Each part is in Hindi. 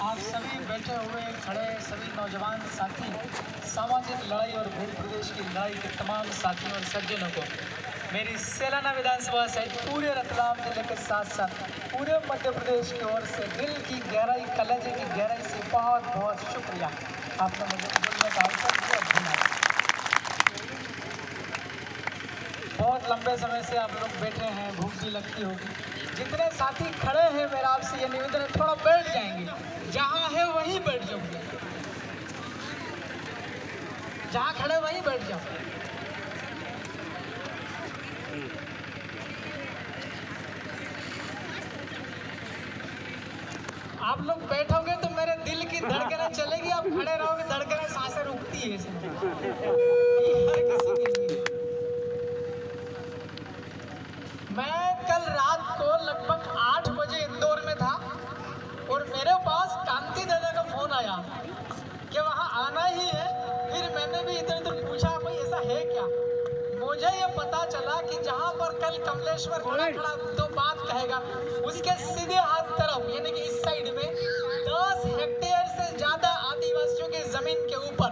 आप सभी बैठे हुए खड़े सभी नौजवान साथी, सामाजिक लड़ाई और भूल प्रदेश की लड़ाई के तमाम साथियों और सज्जनों को मेरी सेलाना विधानसभा सहित पूरे रतलाम जिले के साथ साथ पूरे मध्य प्रदेश की ओर से दिल की गहराई, कलेजे की गहराई से बहुत बहुत शुक्रिया। आपने मुझे बोलने का अवसर दिया। बहुत लंबे समय से आप लोग बैठे हैं, भूख भी लगती होगी। जितने साथी खड़े हैं, मेरा आपसे ये निवेदन है, थोड़ा बैठ जाएंगे, जहाँ है वहीं बैठ जाओगे, जहाँ खड़े वहीं बैठ जाओ। आप लोग बैठोगे तो मेरे दिल की धड़कनें चलेगी, आप खड़े रहोगे धड़कनें सांसें रुकती है हर किसी के लिए। मैं कल रात को लगभग 8 बजे इंदौर में था और मेरे पास कांति दादा का फोन आया कि वहाँ आना ही है। फिर मैंने भी इधर उधर पूछा भाई ऐसा है क्या। मुझे ये पता चला कि जहाँ पर कल कमलेश्वर खड़ा तो बात कहेगा, उसके सीधे हाथ तरफ यानी कि इस साइड में 10 हेक्टेयर से ज्यादा आदिवासियों की जमीन के ऊपर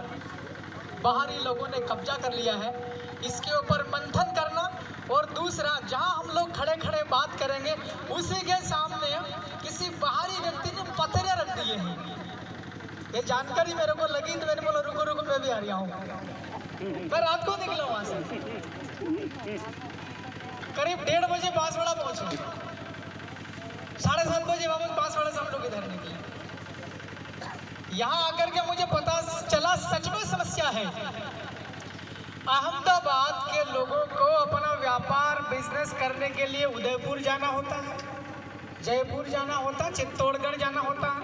बाहरी लोगों ने कब्जा कर लिया है। इसके ऊपर मंथन करना और दूसरा, जहां हम लोग खड़े खड़े बात करेंगे उसी के सामने किसी बाहरी व्यक्ति ने पत्थर रख दिए हैं। ये जानकारी मेरे को लगी तो मैंने बोला रुको रुको, मैं भी आ रहा हूँ। मैं रात को निकला वहां से, करीब 1:30 बजे बांसवाड़ा पहुंचे, 7:30 बजे वापस बांसवाड़ा से हम लोग इधर निकले। यहाँ आकर के मुझे पता चला सच में समस्या है। अहमदाबाद के लोगों को अपना व्यापार बिजनेस करने के लिए उदयपुर जाना होता है, जयपुर जाना होता है, चित्तौड़गढ़ जाना होता है,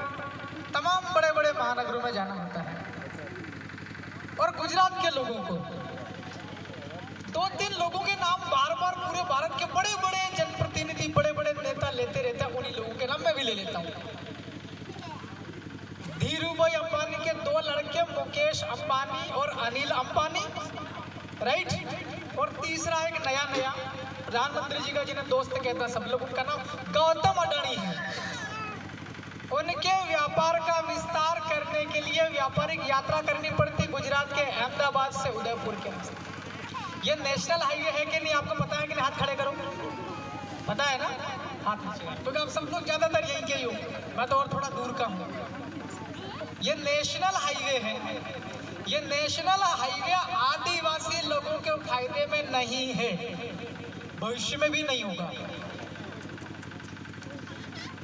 तमाम बड़े बड़े महानगरों में जाना होता है। और गुजरात के लोगों को 2-3 लोगों के नाम बार बार पूरे भारत के बड़े बड़े जनप्रतिनिधि, बड़े बड़े नेता लेते रहते हैं। उन्हीं लोगों के नाम मैं भी ले लेता हूँ। धीरूभाई अंबानी के 2 लड़के मुकेश अंबानी और अनिल अंबानी, राइट। और तीसरा एक नया प्रधानमंत्री जी का जिन्हें दोस्त कहता है सब लोग, उनका नाम गौतम अडानी है। उनके व्यापार का विस्तार करने के लिए व्यापारिक यात्रा करनी पड़ती गुजरात के अहमदाबाद से उदयपुर के रास्ते। ये नेशनल हाईवे है कि नहीं आपको पता है कि नहीं? हाथ खड़े करो, पता है ना? हाथ नीचे, क्योंकि आप सब लोग ज्यादातर यहीं के ही हो, मैं तो और थोड़ा दूर का हूँ। ये नेशनल हाईवे है। ये नेशनल हाईवे आदिवासी लोगों के फायदे में नहीं है, भविष्य में भी नहीं होगा।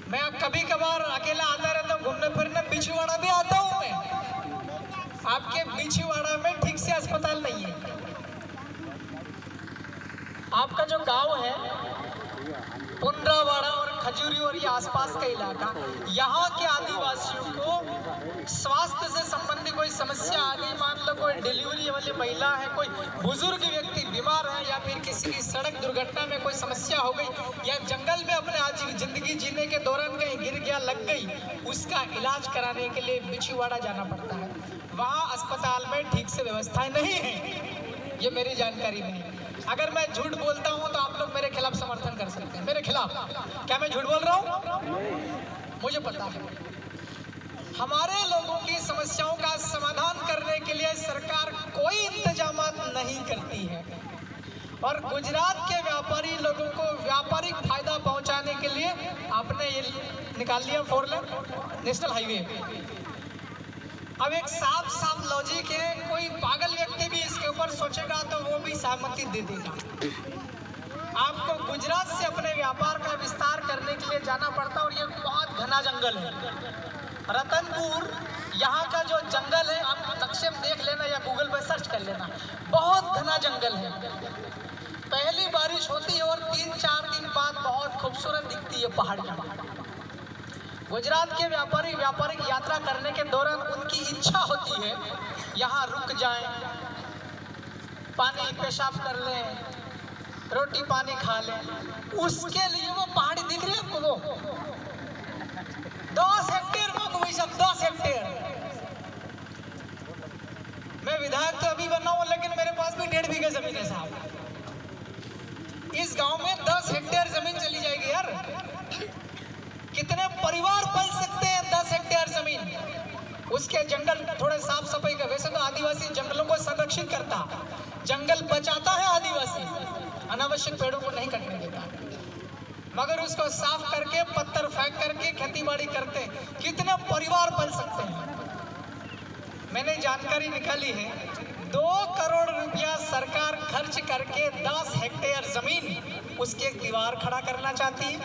मैं कभी कभार अकेला आता रहता हूँ घूमने फिरने, बिछवाड़ा भी आता हूँ मैं। आपके बिछवाड़ा में ठीक से अस्पताल नहीं है। आपका जो गांव है पुंड्रावाड़ा और खजूरी और ये आसपास का इलाका, यहाँ के आदिवासियों को स्वास्थ्य से संबंधित कोई समस्या आ गई, मान लो कोई डिलीवरी वाली महिला है, कोई बुजुर्ग व्यक्ति बीमार है, या फिर किसी की सड़क दुर्घटना में कोई समस्या हो गई, या जंगल में अपने आज जिंदगी जीने के दौरान कहीं गिर गया, लग गई, उसका इलाज कराने के लिए बिछवाड़ा जाना पड़ता है। वहाँ अस्पताल में ठीक से व्यवस्थाएं नहीं है, ये मेरी जानकारी में है। अगर मैं झूठ बोलता हूँ तो आप लोग मेरे खिलाफ समर्थन कर सकते हैं। मेरे खिलाफ क्या मैं झूठ बोल रहा हूँ? मुझे पता है। हमारे लोगों की समस्याओं का समाधान करने के लिए सरकार कोई इंतजाम नहीं करती है, और गुजरात के व्यापारी लोगों को व्यापारिक फायदा पहुंचाने के लिए आपने ये निकाल लिया 4 लेन नेशनल हाईवे। अब एक साफ लॉजिक है, कोई पागल व्यक्ति भी इसके ऊपर सोचेगा तो वो भी सहमति दे देगा। आपको गुजरात से अपने व्यापार का विस्तार करने के लिए जाना पड़ता है, और ये बहुत घना जंगल है। रतनपुर यहाँ का जो जंगल है, आप नक्शे में देख लेना या गूगल पर सर्च कर लेना, बहुत घना जंगल है। पहली बारिश होती है और 3-4 दिन बाद बहुत खूबसूरत दिखती है पहाड़ियाँ। गुजरात के व्यापारिक यात्रा करने के दौरान उनकी इच्छा होती है यहाँ रुक जाएं, पानी पेशाब कर लें, रोटी पानी खा लें। उसके लिए वो पहाड़ी दिख रही है आपको, वो 10 हेक्टेयर में वही सब 10 हेक्टेयर। मैं विधायक तो अभी बना हूँ, लेकिन मेरे पास भी 1.5 बीघा जमीन है साहब। इस गांव में 10 हेक्टेयर जमीन चली जाएगी यार, कितने परिवार पल सकते हैं 10 हेक्टेयर जमीन? उसके जंगल थोड़े साफ सफाई का। वैसे तो आदिवासी जंगलों को संरक्षित करता, जंगल बचाता है आदिवासी, अनावश्यक पेड़ों को नहीं कटने देता, मगर उसको साफ करके पत्थर फेंक करके खेतीबाड़ी करते कितने परिवार पल सकते हैं। मैंने जानकारी निकाली है 2 करोड़ रुपया सरकार खर्च करके 10 हेक्टेयर जमीन उसकी एक दीवार खड़ा करना चाहती है।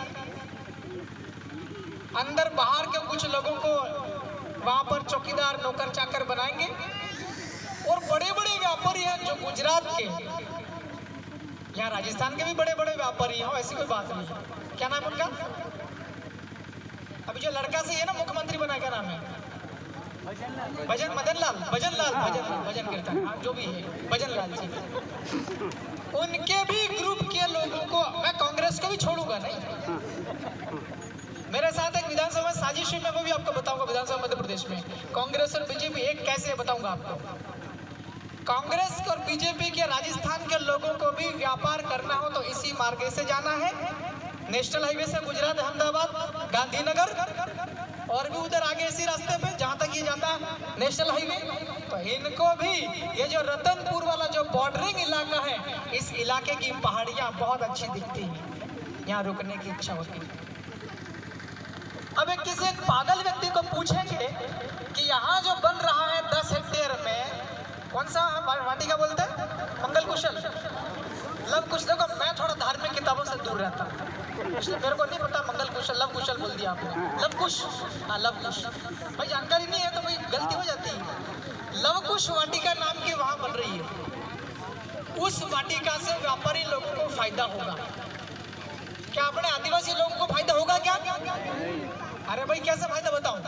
अंदर बाहर के कुछ लोगों को वहां पर चौकीदार नौकर चाकर बनाएंगे और बड़े बड़े व्यापारी हैं जो गुजरात के, यहाँ राजस्थान के भी बड़े बड़े व्यापारी हैं, ऐसी कोई बात नहीं है। क्या नाम है उनका? अभी जो लड़का से है ना मुख्यमंत्री बना, क्या नाम है? भजन कीर्तन, हाँ जो भी है, भजन लाल जी। उनके भी ग्रुप के लोगों को, मैं कांग्रेस को भी छोड़ूंगा नहीं। मेरे साथ एक विधानसभा साजिश है, मैं वो भी आपको बताऊंगा। विधानसभा मध्य प्रदेश में कांग्रेस और बीजेपी एक कैसे बताऊंगा आपको। कांग्रेस और बीजेपी के राजस्थान के लोगों को भी व्यापार करना हो तो इसी मार्ग से जाना है, नेशनल हाईवे से गुजरात, अहमदाबाद, गांधीनगर और भी उधर आगे इसी रास्ते पे जहां तक ये जाता है नेशनल हाईवे। तो इनको भी ये जो रतनपुर वाला जो बॉर्डरिंग इलाका है, इस इलाके की पहाड़ियां बहुत अच्छी दिखती हैं, यहाँ रुकने की इच्छा होती है। अब एक किसी एक पागल व्यक्ति को पूछेंगे कि यहाँ जो बन रहा है 10 हेक्टेयर में, कौन सा वाटिका बोलते हैं? मंगल कुशल, लव कुश। देखो मैं थोड़ा धार्मिक किताबों से दूर रहता हूँ, इसलिए मेरे को नहीं पता मंगल कुशल, लव कुशल बोल दिया आपने, लव कुश। हाँ लव कुश, भाई जानकारी नहीं है तो भाई गलती हो जाती है। लव कुश वाटिका नाम की वहाँ बन रही है। उस वाटिका से व्यापारी लोगों को फायदा होगा। क्या अपने आदिवासी लोगों को फायदा होगा क्या? अरे भाई कैसे फायदा बताऊं?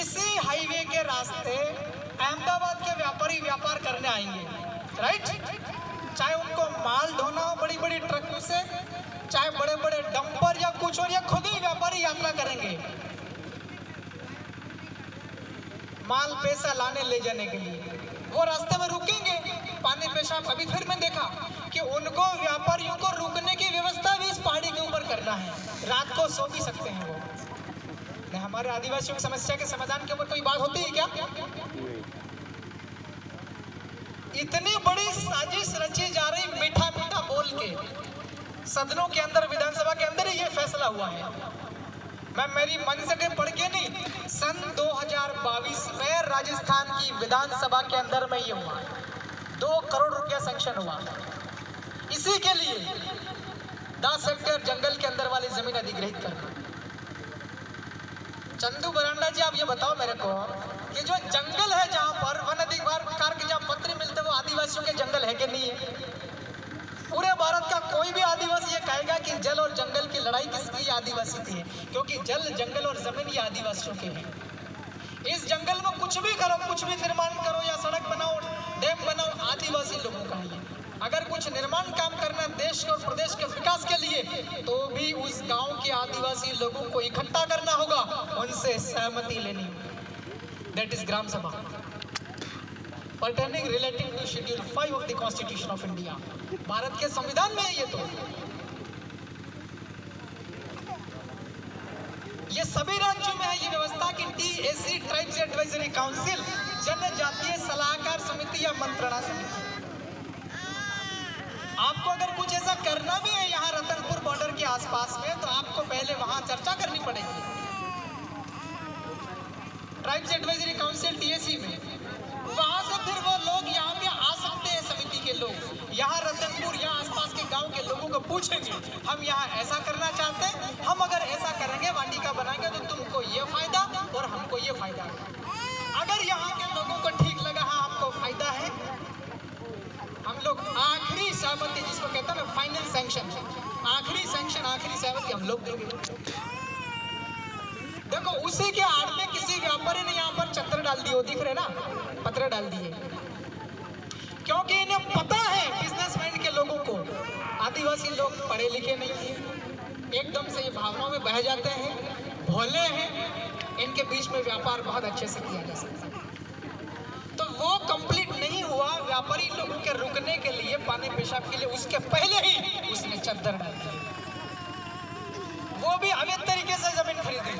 इसी हाईवे के रास्ते अहमदाबाद के व्यापारी व्यापार करने आएंगे, राइट? चाहे उनको माल ढोना हो बड़ी बड़ी ट्रकों से, चाहे बड़े बड़े डंपर या कुछ और, या खुद ही व्यापारी यात्रा करेंगे माल पैसा लाने ले जाने के लिए। वो रास्ते में रुकेंगे, पानी पेशाब। अभी फिर मैं देखा कि उनको व्यापारियों को रुकने की व्यवस्था भी इस पहाड़ी के ऊपर करना है, रात को सो भी सकते हैं वो। नहीं, हमारे आदिवासियों की समस्या के समाधान के ऊपर कोई बात होती है क्या? इतनी बड़ी साजिश रची जा रही, मीठा मीठा बोल के सदनों के अंदर, विधानसभा के अंदर ही ये फैसला हुआ है। मैं मेरी मन से पढ़ के नहीं, सन 2022 में राजस्थान की विधानसभा के अंदर में ये हुआ, 2 करोड़ रुपया सैंक्शन हुआ इसी के लिए 10 हेक्टेयर जंगल के अंदर वाली जमीन अधिग्रहित करना। चंदू बरांडा जी, आप ये बताओ मेरे को कि जो जंगल है जहां पर वन अधिकार के जहां पत्र मिलते, वो आदिवासियों के जंगल है कि नहीं है? पूरे भारत का कोई भी आदिवासी ये कहेगा कि जल और जंगल की लड़ाई किसकी? आदिवासी की है, क्योंकि जल, जंगल और जमीन ये आदिवासियों के हैं। इस जंगल में कुछ भी करो, कुछ भी निर्माण करो या सड़क बनाओ, डैम बनाओ, आदिवासी लोगों का है। अगर कुछ निर्माण काम करना देश और प्रदेश के विकास के लिए, तो भी उस गांव के आदिवासी लोगों को इकट्ठा करना होगा, उनसे सहमति लेनी होगी। दैट इज ग्राम सभा pertaining relating to Schedule 5 of the Constitution of India। Bharat के संविधान में है ये। तो ये सभी राज्यों में है ये व्यवस्था कि TAC, ट्राइब्स एडवाइजरी काउंसिल, जनजातीय सलाहकार समिति या मंत्रणा समिति। आपको अगर कुछ ऐसा करना भी है यहाँ रतनपुर बॉर्डर के आसपास में, तो आपको पहले वहां चर्चा करनी पड़ेगी ट्राइब्स एडवाइजरी काउंसिल TAC में। वहां से फिर वो लोग यहाँ पे आ सकते हैं, समिति के लोग यहाँ रतनपुर, यहाँ आसपास के गांव के लोगों को पूछेंगे, हम यहाँ ऐसा करना चाहते हैं, हम अगर ऐसा करेंगे, वाटिका बनाएंगे, तो तुमको ये फायदा और हमको ये फायदा है। अगर यहाँ के लोगों को ठीक लगा, हाँ हमको फायदा है, हम लोग आखिरी सहमति, जिसको कहते हैं ना फाइनल सैंक्शन, आखिरी सैंक्शन, आखिरी सहमति हम लोग देंगे। देखो उसी के आड़ में किसी व्यापारी ने यहाँ पर चक्कर डाल दिए, दिख रहे ना, पत्र डाल दिए, क्योंकि इन्हें पता है बिजनेसमैन के लोगों को आदिवासी लोग पढ़े लिखे नहीं है, एकदम से ये भावनाओं में बह जाते हैं, भोले हैं, इनके बीच में व्यापार बहुत अच्छे से किया जा सकता है। तो वो कंप्लीट नहीं हुआ, व्यापारी लोगों के रुकने के लिए, पानी पेशाब के लिए, उसके पहले ही उसने चद्दर डाल दी, वो भी अवैध तरीके से जमीन खरीदी।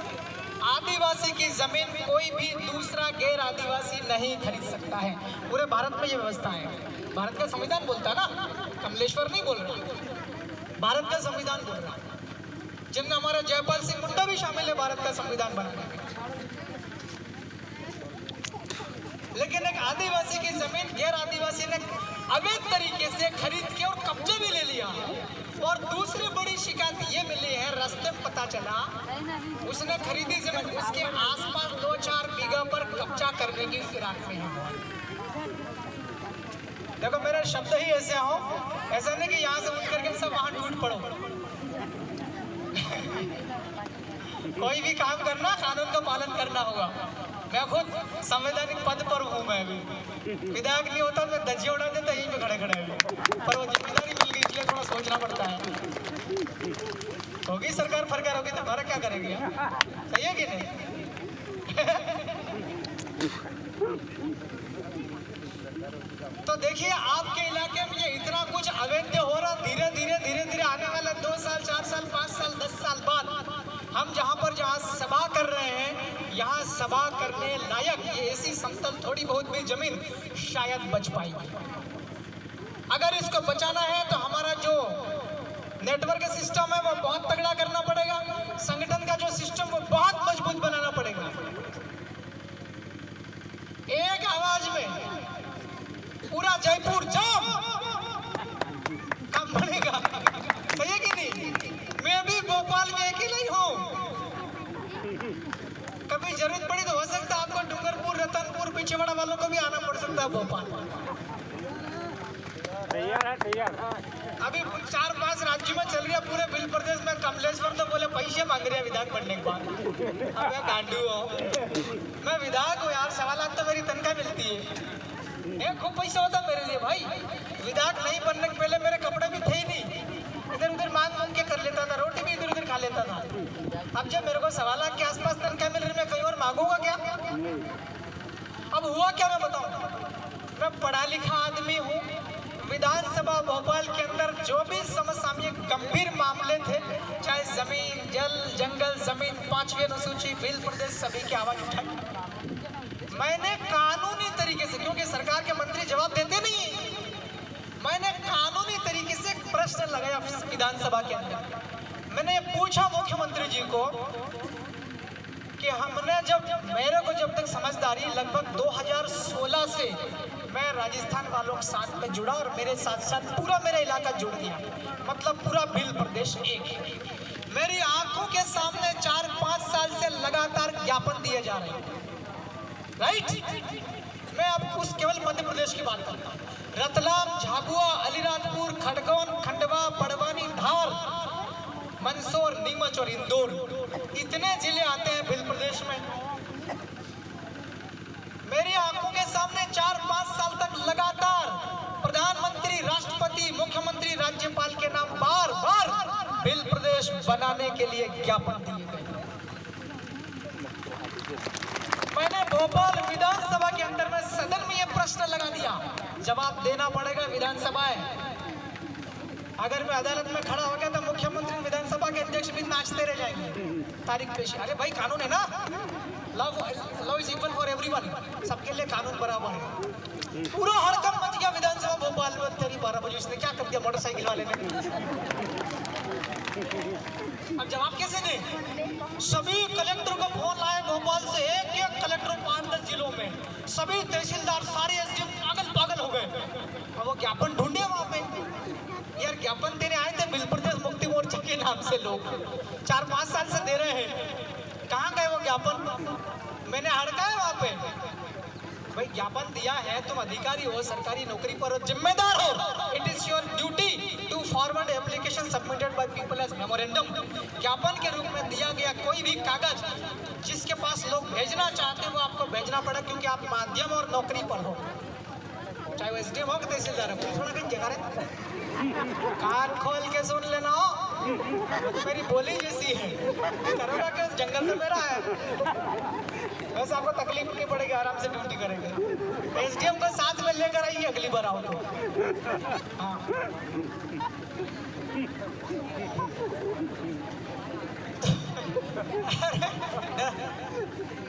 आदिवासी की जमीन कोई भी दूसरा गैर आदिवासी नहीं खरीद सकता है। पूरे भारत में ये व्यवस्था है। भारत का संविधान बोलता ना, कमलेश्वर नहीं बोल रहा, भारत का संविधान बोल रहा, जिनमें हमारा जयपाल सिंह मुंडा भी शामिल है भारत का संविधान बनाने में। लेकिन एक आदिवासी की जमीन गैर आदिवासी ने अवैध तरीके से खरीद के और कब्जा भी ले लिया। और दूसरी बड़ी शिकायत ये मिली है, रास्ते में पता चला उसने खरीदी जमीन उसके आसपास 2-4 बीघा पर कब्जा करने की फिराक में है। देखो मेरे शब्द ही ऐसे हो, ऐसा नहीं कि यहाँ से उठ करके सब वहां टूट पड़ो। कोई भी काम करना कानून का पालन करना होगा। मैं खुद संवैधानिक पद पर हूँ, मैं भी विधायक नहीं होता मैं धज्जियां उड़ा देता यहीं पे खड़े खड़े, पर वो जिम्मेदारी मिल गई इसलिए थोड़ा सोचना पड़ता है। होगी सरकार फरकार होगी तो हमारा क्या करेंगे, सही है कि नहीं? तो देखिए आपके इलाके में ये इतना कुछ अवैध हो रहा, धीरे धीरे आने वाले 2 साल 4 साल 5 साल 10 साल बाद हम जहाँ सभा कर रहे हैं, यहाँ सभा करने लायक ये ऐसी समतल थोड़ी बहुत भी जमीन शायद बच पाएगी। अगर इसको बचाना है तो हमारा जो नेटवर्क सिस्टम है वो बहुत तगड़ा करना पड़ेगा, संगठन का जो सिस्टम वो बहुत मजबूत बनाना पड़ेगा। एक आवाज में पूरा जयपुर जाम काम बनेगा, सही है कि नहीं? मैं भी भोपाल में अकेला ही हूँ, कभी जरूरत पड़ी तो हो सकता है आपको डूंगरपुर रतनपुर पिछवाड़ा वालों को भी आना पड़ सकता है भोपाल। तैयार है, तैयार। अभी 4-5 राज्यों में चल रही है पूरे बिल प्रदेश में। कमलेश्वर तो बोले पैसे मांग रहे हैं विधायक बनने के बाद। अब मैं गांडू हूँ, मैं विधायक हूँ यार, 1.25 लाख तो मेरी तनख्वाह मिलती है, खूब पैसा होता मेरे लिए भाई। विधायक नहीं बनने के पहले मेरे कपड़े भी थे ही नहीं, इधर उधर मांग के कर लेता था, रोटी भी इधर उधर खा लेता था। अब जब मेरे को 1.25 लाख के आसपास तनख्वाह मिल रही, मैं कहीं और मांगूंगा क्या? अब हुआ क्या मैं बताऊं, मैं पढ़ा लिखा आदमी हूँ। विधानसभा भोपाल के अंदर जो भी समसामयिक गंभीर मामले थे, चाहे जमीन जल जंगल जमीन 5वीं अनुसूची बिल प्रदेश, सभी की आवाज उठाई। मैंने कानूनी तरीके से, क्योंकि सरकार के मंत्री जवाब देते नहीं, मैंने कानूनी तरीके से एक प्रश्न लगाया विधानसभा के अंदर। मैंने पूछा मुख्यमंत्री जी को कि हमने मेरे को जब तक समझदारी, लगभग 2016 से मैं राजस्थान वालों के साथ में जुड़ा और मेरे साथ साथ पूरा मेरा इलाका जुड़ गया, मतलब पूरा भील प्रदेश एक है। मेरी आंखों के सामने 4-5 साल से लगातार ज्ञापन दिए जा रहे हैं, राइट? मैं अब उस केवल मध्य प्रदेश की बात करता हूँ। रतलाम, झाबुआ, अलीराजपुर, खड़गौन, खंडवा, बड़वानी, धार, मंदसौर, नीमच और इंदौर, इतने जिले आते हैं भील प्रदेश में। मेरी आंखों के सामने 4-5 साल तक लगातार प्रधानमंत्री, राष्ट्रपति, मुख्यमंत्री, राज्यपाल के नाम बार बार भील प्रदेश बनाने के लिए ज्ञापन दिए गए। मैंने भोपाल विधानसभा के अंदर में सदन में ये प्रश्न लगा दिया, जवाब देना पड़ेगा। विधानसभा है, अगर मैं अदालत में खड़ा हो गया तो मुख्यमंत्री, विधानसभा के अध्यक्ष भी नाचते रह जाएंगे। तारीख पेश, अरे भाई कानून है ना, law is equal for everyone, सबके लिए कानून बराबर है। पूरा हड़कंप मच गया विधानसभा भोपाल में। तेरी 12 बजे उसने क्या कर दिया मोटरसाइकिल वाले ने। अब जवाब कैसे दे? सभी कलेक्टर को फोन लाए भोपाल से, एक कलेक्टर 5-10 जिलों में, सभी तहसीलदार, सारे एसडीएम पागल हो गए। और वो ज्ञापन ढूंढे वहां पे, यार ज्ञापन देने आए थे भील प्रदेश मुक्ति मोर्चा के नाम से, लोग 4-5 साल से दे रहे हैं, कहाँ गए वो ज्ञापन? मैंने हड़काया वहां पे, भाई ज्ञापन दिया है, तुम अधिकारी हो, सरकारी नौकरी पर हो, जिम्मेदार हो, it is your duty to forward application submitted by people as memorandum. ज्ञापन के रूप में दिया गया कोई भी कागज जिसके पास लोग भेजना चाहते हो वो आपको भेजना पड़ा, क्योंकि आप माध्यम और नौकरी पर हो, चाहे वो एसडीएम हो कि तहसीलदार हो। थोड़ा कहीं जगह रहे, कान खोल के सुन लेना, मेरी बोली जैसी है, करोना के जंगल से मेरा है, वैसे आपको तकलीफ नहीं पड़ेगी, आराम से ड्यूटी करेंगे। एसडीएम को साथ में लेकर आइए अगली बार आओ तो। हाँ,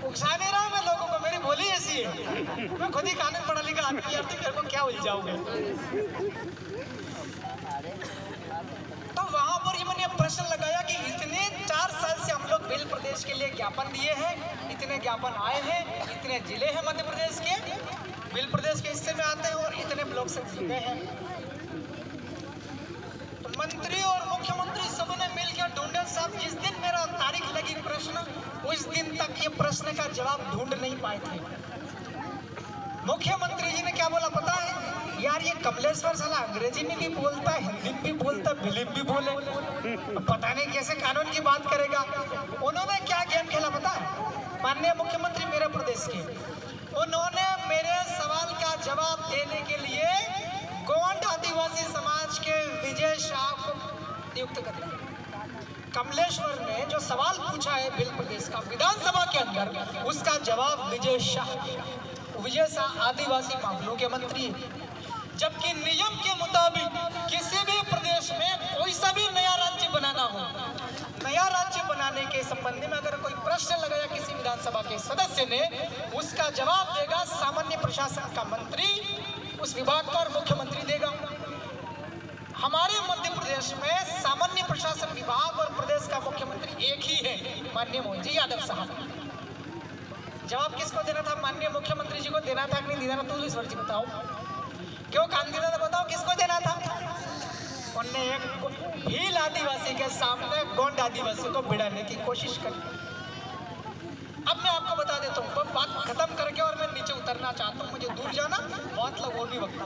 उकसा नहीं रहा मैं लोगों को, मेरी बोली ऐसी है। मैं खुद ही कानून पढ़ा लिखा आदमी, अब मेरे को क्या उलझाओगे। तो वहां पर ही मैंने प्रश्न लगाया कि इतने 4 साल से हम लोग बिल प्रदेश के लिए ज्ञापन दिए हैं, इतने ज्ञापन आए हैं, इतने जिले हैं मध्य प्रदेश के बिल प्रदेश के हिस्से में आते हैं और इतने ब्लॉक से जुड़े हैं। तो मंत्री और मुख्यमंत्री सबने मिलकर ढूंढे। साहब जिस दिन मेरा तारीख लगी प्रश्न, उस दिन तक ये प्रश्न का जवाब ढूंढ नहीं पाए थे। मुख्यमंत्री जी ने क्या बोला पता है? यार ये कमलेश्वर साला अंग्रेजी में भी बोलता है, हिंदी में भी बोलता है, फिल्म भी बोले, पता नहीं कैसे कानून की बात करेगा। उन्होंने क्या गेम खेला पता है? माननीय मुख्यमंत्री मेरे प्रदेश के, उन्होंने मेरे सवाल का जवाब देने के लिए गोंड आदिवासी समाज के विजय शाह को नियुक्त कर दिया। कमलेश्वर ने जो सवाल पूछा है बिल प्रदेश का विधानसभा के अंदर, उसका जवाब विजय शाह दिया। विजय शाह आदिवासी मामलों के मंत्री हैं। जबकि नियम के मुताबिक किसी भी प्रदेश में कोई सा भी नया राज्य बनाना हो, नया राज्य बनाने के संबंध में अगर कोई प्रश्न लगाया किसी विधानसभा के सदस्य ने, उसका जवाब देगा सामान्य प्रशासन का मंत्री, उस विभाग का, और मुख्यमंत्री देगा। हमारे मध्य प्रदेश में सामान्य प्रशासन विभाग और प्रदेश का मुख्यमंत्री एक ही है, माननीय मोहन जी यादव साहब। जवाब किसको देना था? माननीय मुख्यमंत्री जी को देना था कि नहीं देना था? तुम ईश्वर जी बताओ, क्यों काम देना था? बताओ किसको देना था? उनने एक भील आदिवासी के सामने गोंड आदिवासी को भिड़ाने की कोशिश करी। अब मैं आपको बता देता हूँ, बात खत्म करके और मैं नीचे उतरना चाहता हूँ, मुझे दूर जाना, बहुत लोग और भी वक्त।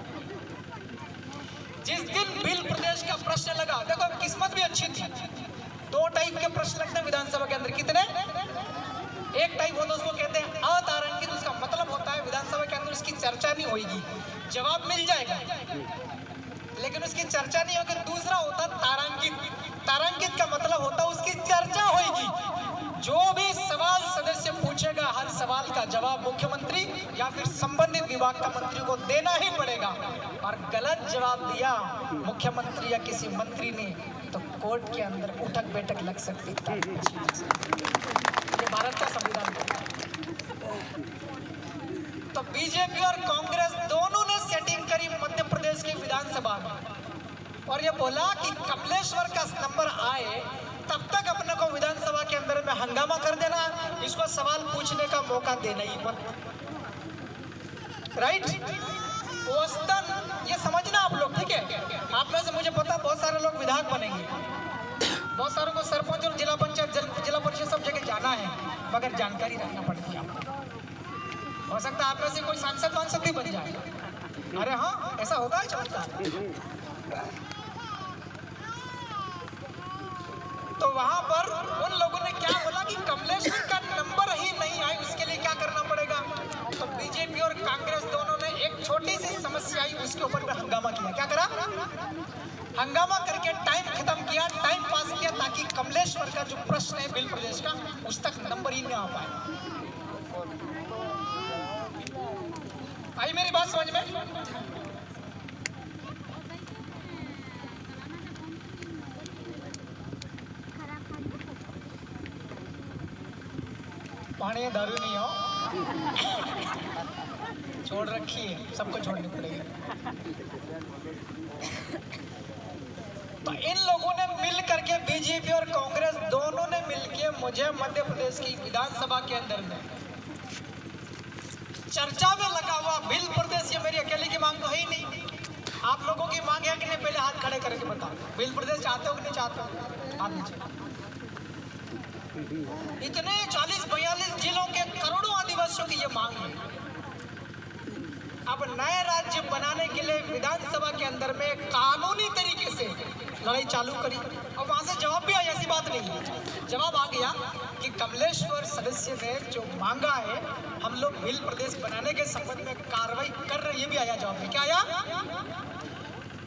जिस दिन बिल प्रदेश का प्रश्न लगा, देखो किस्मत भी अच्छी थी, 2 टाइप के प्रश्न लगते हैं विधानसभा के अंदर। कितने? एक टाइप होता है उसको कहते हैं अतारांकित, उसका मतलब होता है विधानसभा के अंदर उसकी चर्चा नहीं होगी, जवाब मिल जाएगा लेकिन उसकी चर्चा नहीं होगी। दूसरा होता तारांकित। तारांकित का मतलब होता है उसकी चर्चा होगी, जो भी सवाल सदस्य पूछेगा हर सवाल का जवाब मुख्यमंत्री या फिर संबंधित विभाग का मंत्री को देना ही पड़ेगा। और गलत जवाब दिया मुख्यमंत्री या किसी मंत्री ने तो कोर्ट के अंदर उठक बैठक लग सकती है। ये भारत का संविधान है। तो बीजेपी और कांग्रेस दोनों ने सेटिंग करी मध्य प्रदेश की विधानसभा में और ये बोला कि कमलेश्वर का नंबर आए तब तक अपने को विधानसभा के अंदर में हंगामा कर देना, इसको सवाल पूछने का मौका देना ही मत। राइट? औसतन ये समझना आप लोग, ठीक है? आप में से मुझे पता बहुत सारे लोग विधायक बनेंगे, बहुत सारों को सरपंच और जिला पंचायत, जिला परिषद सब जगह जाना है, मगर जानकारी रखना पड़ती है आपको। हो सकता है आप में से कोई सांसद भी बन जाए। अरे हाँ, ऐसा होता है चमत्कार। तो वहां पर उन लोगों ने क्या बोला कि कमलेश्वर का नंबर ही नहीं आए, उसके लिए क्या करना पड़ेगा? तो बीजेपी और कांग्रेस दोनों ने एक छोटी सी समस्या आई, उसके ऊपर में हंगामा किया। क्या करा? हंगामा करके टाइम खत्म किया, टाइम पास किया, ताकि कमलेश्वर का जो प्रश्न है बिल प्रदेश का, उस तक नंबर ही नहीं आ पाए। आई मेरी बात समझ में? पानी दारू नहीं हो, छोड़ रखी है, सबको छोड़नी पड़ेगी। तो इन लोगों ने मिल करके, बीजेपी और कांग्रेस दोनों ने मिलके मुझे मध्य प्रदेश की विधानसभा के अंदर में चर्चा में लगा हुआ बिल प्रदेश, ये मेरी अकेले की मांग तो है ही नहीं। आप लोगों की मांग है कि नहीं? पहले हाथ खड़े करके बताओ, बिल प्रदेश चाहते हो कि नहीं चाहते हो? हाथ नीचे। इतने 40-42 जिलों के करोड़ों आदिवासियों की ये मांग है। अब नए राज्य बनाने के लिए विधानसभा के अंदर में कानूनी तरीके से लड़ाई चालू करी और वहां से जवाब भी आया, ऐसी बात नहीं है। जवाब आ गया कि कमलेश्वर सदस्य ने जो मांगा है, हम लोग बिल प्रदेश बनाने के संबंध में कार्रवाई कर रहे हैं, ये भी आया जवाब में। क्या आया?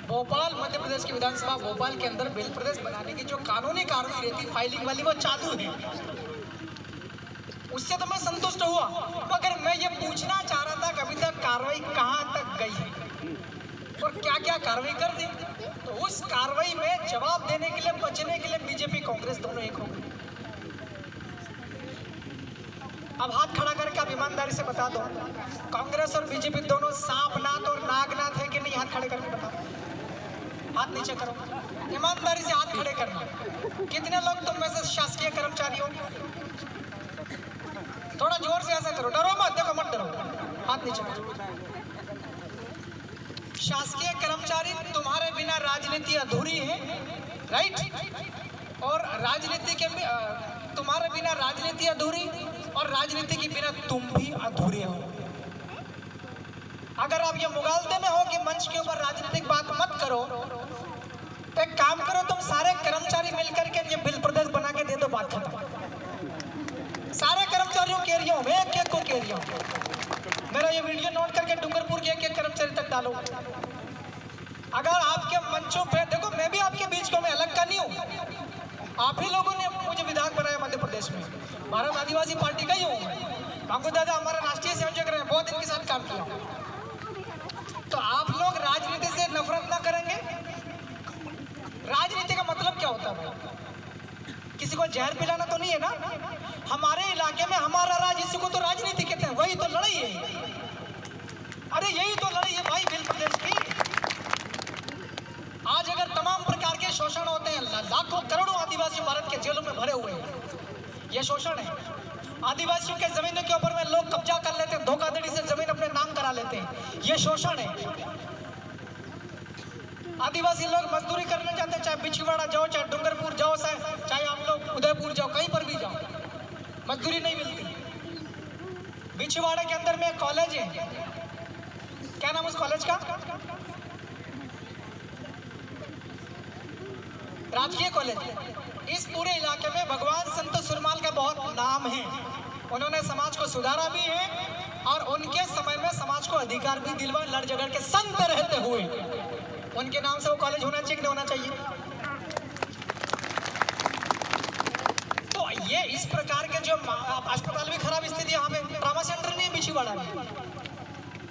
भोपाल, मध्य प्रदेश की विधानसभा भोपाल के अंदर बिल प्रदेश बनाने की जो कानूनी कार्रवाई रहती, फाइलिंग वाली, वो चालू है। उससे तो मैं संतुष्ट हुआ, मगर मैं ये पूछना चाह रहा था कि अभी तक कार्रवाई कहां तक गई है और क्या क्या कार्रवाई कर दी। तो उस कार्रवाई में जवाब देने के लिए, बचने के लिए बीजेपी कांग्रेस दोनों एक हो गए। अब हाथ खड़ा करके आप ईमानदारी से बता दो, कांग्रेस और बीजेपी दोनों सांपनाथ और नागनाथ है कि नहीं? हाथ खड़े करके बताओ, हाथ नीचे करो, ईमानदारी से हाथ खड़े करना। कितने लोग तुम में से शासकीय कर्मचारी हो? थोड़ा जोर से ऐसा करो, डरो मत, देखो मत डरो, हाथ नीचे करो। शासकीय कर्मचारी, तुम्हारे बिना राजनीति अधूरी है, राइट? और राजनीति के तुम्हारे बिना राजनीति अधूरी, और राजनीति के बिना तुम भी अधूरे हो। अगर आप ये मुगालते में हो कि मंच के ऊपर राजनीतिक बात मत करो, तो एक काम करो, तुम सारे कर्मचारी मिलकर के ये बिल प्रदेश बना के दे दो, बात खत्म। सारे कर्मचारियों के एरिया में एक एक को के एरिया, मेरा ये वीडियो नोट करके डूंगरपुर के एक एक कर्मचारी तक डालो। अगर आपके मंचों पे, देखो मैं भी आपके बीच को, मैं अलग का नहीं हूँ, आप ही लोगों ने मुझे विधायक बनाया मध्य प्रदेश में, भारत आदिवासी पार्टी का ही हूँ। बांगू दादा हमारे राष्ट्रीय संयोजक रहे, बहुत इनके साथ काम किया। तो आप लोग राजनीति से नफरत ना करेंगे? राजनीति का मतलब क्या होता है भाई? किसी को जहर पिलाना तो नहीं है ना? हमारे इलाके में हमारा राज, इसी को तो राजनीति कहते हैं, वही तो लड़ाई है। अरे यही तो लड़ाई है भाई बिल प्रदेश की। आज अगर तमाम प्रकार के शोषण होते हैं, लाखों करोड़ों आदिवासी भारत के जेलों में भरे हुए हैं, यह शोषण है। आदिवासियों के जमीनों के ऊपर में लोग कब्जा कर लेते हैं, धोखाधड़ी से जमीन अपने नाम करा लेते हैं, यह शोषण है। आदिवासी लोग मजदूरी करने जाते हैं, चाहे बिछवाड़ा जाओ, चाहे डूंगरपुर जाओ, चाहे आप लोग उदयपुर जाओ, कहीं पर भी जाओ, मजदूरी नहीं मिलती। बिछवाड़े के अंदर में एक कॉलेज है, क्या नाम उस कॉलेज का? राजकीय कॉलेज। इस पूरे इलाके में भगवान संत सुरमाल का बहुत नाम है। उन्होंने समाज को सुधारा भी है, और उनके समय में समाज को अधिकार भी दिलवाए, लड़ झगड़ के संत रहते हुए। उनके नाम से वो कॉलेज होना चाहिए कि नहीं होना चाहिए? तो ये इस प्रकार के जो अस्पताल भी खराब स्थिति, यहाँ पे ट्रॉमा सेंटर नहीं है बिछवाड़ा में,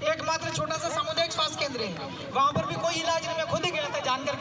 एकमात्र छोटा सा सामुदायिक स्वास्थ्य केंद्र है, वहां पर भी कोई इलाज नहीं। मैं खुद ही गया था जानकर